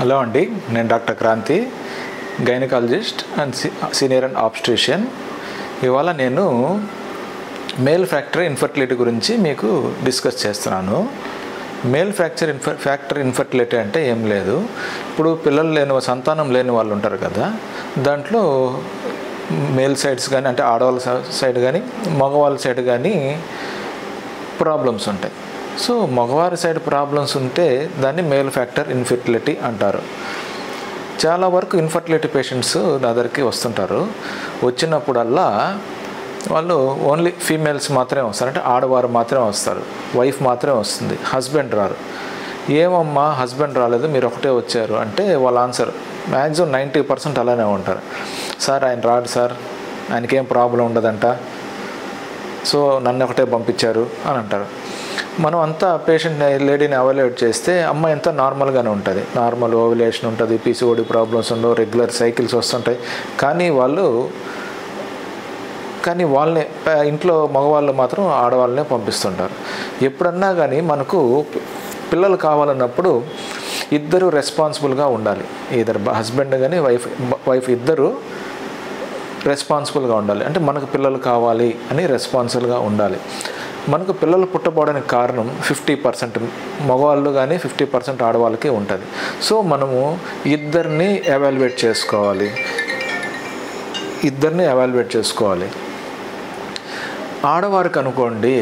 Hello అండి, నేను doctor Kranti, gynaecologist and senior and obstetrician. ఇవాళ నేను మేల్ ఫ్యాక్టర్ ఇన్ఫర్టిలిటీ గురించి మీకు డిస్కస్ చేస్తున్నాను. మేల్ ఫ్యాక్టర్ ఇన్ఫర్టిలిటీ అంటే ఏం లేదు. ఇప్పుడు పిల్లలు లేని సంతానం లేని వాళ్ళు ఉంటారు కదా, దాంట్లో మేల్ సైడ్స్ కానీ అంటే ఆడవాళ్ళ సైడ్ కానీ మగవాళ్ళ సైడ్ కానీ ప్రాబ్లమ్స్ ఉంటాయి. సో మగవారి సైడ్ ప్రాబ్లమ్స్ ఉంటే దాన్ని మేల్ ఫ్యాక్టర్ ఇన్ఫర్టిలిటీ అంటారు. చాలా వరకు ఇన్ఫర్టిలిటీ పేషెంట్స్ నా దగ్గరికి వస్తుంటారు. వచ్చినప్పుడల్లా వాళ్ళు ఓన్లీ ఫీమేల్స్ మాత్రమే వస్తారు, అంటే ఆడవారు మాత్రమే వస్తారు, వైఫ్ మాత్రమే వస్తుంది, హస్బెండ్ రారు. ఏమమ్మా హస్బెండ్ రాలేదు, మీరు ఒకటే వచ్చారు అంటే వాళ్ళ ఆన్సర్ మ్యాక్సిమం 90% అలానే ఉంటారు. సార్ ఆయన రాడు సార్, ఆయనకేం ప్రాబ్లం ఉండదంట, సో నన్ను ఒకటే పంపించారు అని అంటారు. మనం అంతా పేషెంట్ లేడీని అవాల్యుయేట్ చేస్తే అమ్మాయి అంతా నార్మల్గానే ఉంటుంది, నార్మల్ ఓవ్యులేషన్ ఉంటుంది, పీసీఓడి ప్రాబ్లమ్స్ ఉండవు, రెగ్యులర్ సైకిల్స్ వస్తుంటాయి. కానీ వాళ్ళనే ఇంట్లో మగవాళ్ళు మాత్రం ఆడవాళ్ళనే పంపిస్తుంటారు. ఎప్పుడన్నా కానీ మనకు పిల్లలు కావాలన్నప్పుడు ఇద్దరు రెస్పాన్సిబుల్గా ఉండాలి. ఇద్దరు హస్బెండ్ కానీ వైఫ్ ఇద్దరు రెస్పాన్సిబుల్గా ఉండాలి. అంటే మనకు పిల్లలు కావాలి అని రెస్పాన్సిబుల్గా ఉండాలి. మనకు పిల్లలు పుట్టబోవడానికి కారణం 50% మగవాళ్ళు కానీ 50% ఆడవాళ్ళకి ఉంటుంది. సో మనము ఇద్దరిని ఎవాల్యుయేట్ చేసుకోవాలి. ఆడవారికి అనుకోండి,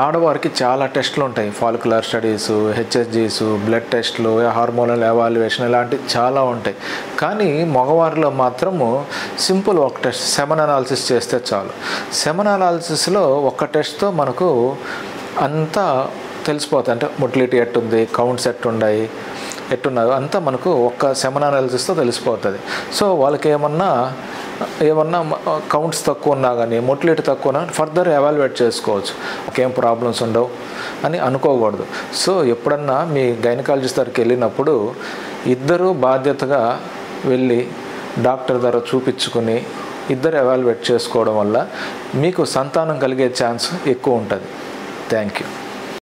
ఆడవారికి చాలా టెస్టులు ఉంటాయి, ఫాలిక్యులర్ స్టడీసు, హెచ్ఎస్జీసు, బ్లడ్ టెస్టులు, హార్మోనల్ ఎవాల్యుయేషన్ ఇలాంటివి చాలా ఉంటాయి. కానీ మగవారిలో మాత్రము సింపుల్ ఒక టెస్ట్ సెమన్ అనాలిసిస్ చేస్తే చాలు. సెమన్ అనాలిసిస్లో ఒక్క టెస్ట్తో మనకు అంతా తెలిసిపోతుంది. అంటే మొటిలిటీ ఎట్టుంది, కౌంట్స్ ఎట్టున్నాయి అంతా మనకు ఒక్క సెమన్ అనాలిసిస్తో తెలిసిపోతుంది. సో వాళ్ళకి ఏమన్నా కౌంట్స్ తక్కువ ఉన్నా కానీ మొటిలిటీ తక్కువ ఉన్నా ఫర్దర్ ఎవాల్యుయేట్ చేసుకోవచ్చు, ఏం ప్రాబ్లమ్స్ ఉండవు అని అనుకోకూడదు. సో ఎప్పుడన్నా మీ గైనకాలజిస్ట్ దగ్గరికి వెళ్ళినప్పుడు ఇద్దరు బాధ్యతగా వెళ్ళి డాక్టర్ దగ్గర చూపించుకుని ఇద్దరు ఎవాల్యుయేట్ చేసుకోవడం వల్ల మీకు సంతానం కలిగే ఛాన్స్ ఎక్కువ ఉంటుంది. Thank you.